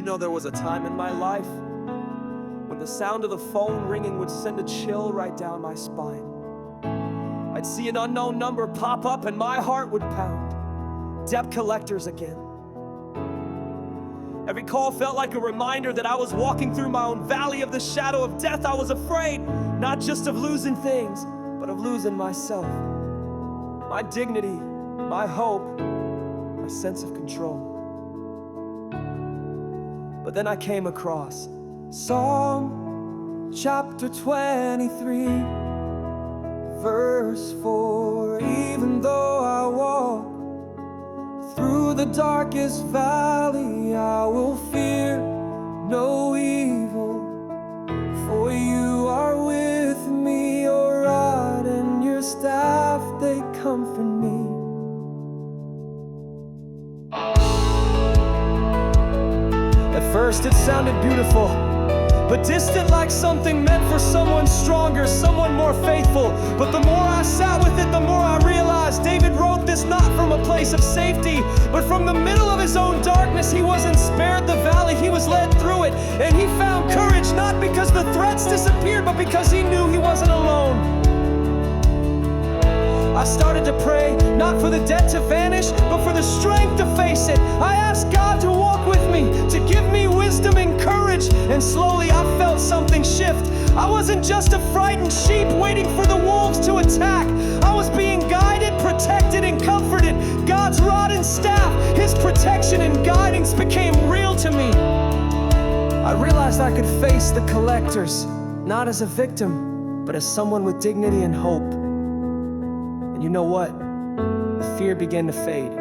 know there was a time in my life when the sound of the phone ringing would send a chill right down my spine. I'd see an unknown number pop up and my heart would pound. Debt collectors again. Every call felt like a reminder that I was walking through my own valley of the shadow of death. I was afraid, not just of losing things, but of losing myself. My dignity, my hope, my sense of control. But then I came across Psalm chapter 23, verse 4. Even though I walk through the darkest valley, I will fear no evil, for you are with me. Your rod and your staff, they comfort me. At first it sounded beautiful, but distant, like something meant for someone stronger, someone more faithful. But the more I sat with it, the more I realized David wrote this not from a place of safety, but from the middle of his own darkness. He wasn't spared the valley, he was led through it. And he found courage, not because the threats disappeared, but because he knew he wasn't alone. I started to pray, not for the debt to vanish, but for the strength to face it. I asked God to walk with me, to give me wisdom and courage. And slowly I felt something shift. I wasn't just a frightened sheep waiting for the wolves to attack. I was being guided, protected, and comforted. God's rod and staff, his protection and guidance became real to me. I realized I could face the collectors, not as a victim, but as someone with dignity and hope. And you know what? The fear began to fade.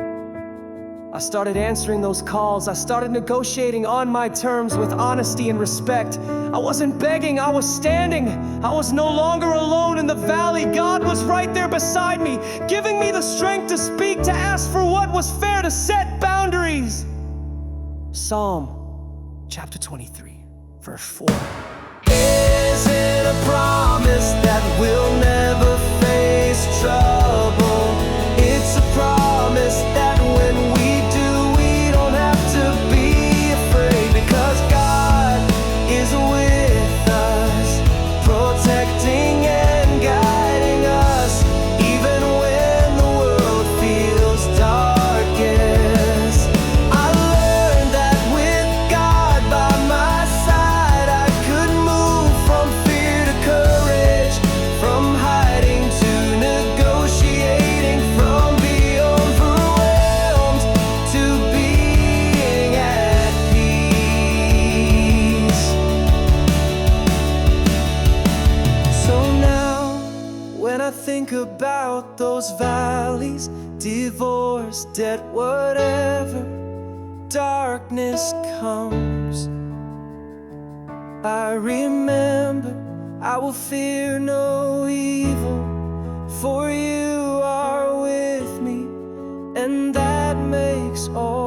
I started answering those calls. I started negotiating on my terms with honesty and respect. I wasn't begging, I was standing. I was no longer alone in the valley. God was right there beside me, giving me the strength to speak, to ask for what was fair, to set boundaries. Psalm chapter 23, verse 4. Is it a promise that we'll never face trouble? It's a promise that when we do, we don't have to be afraid, because God is with us, protecting and guiding us, even when the world feels darkest. I learned that with God by my side, I could move from fear to courage, from hiding to negotiating, from being overwhelmed to being at peace. So now, when I think about those valleys, divorce, debt, whatever darkness comes, I remember I will fear no evil, for you are with me, and that makes all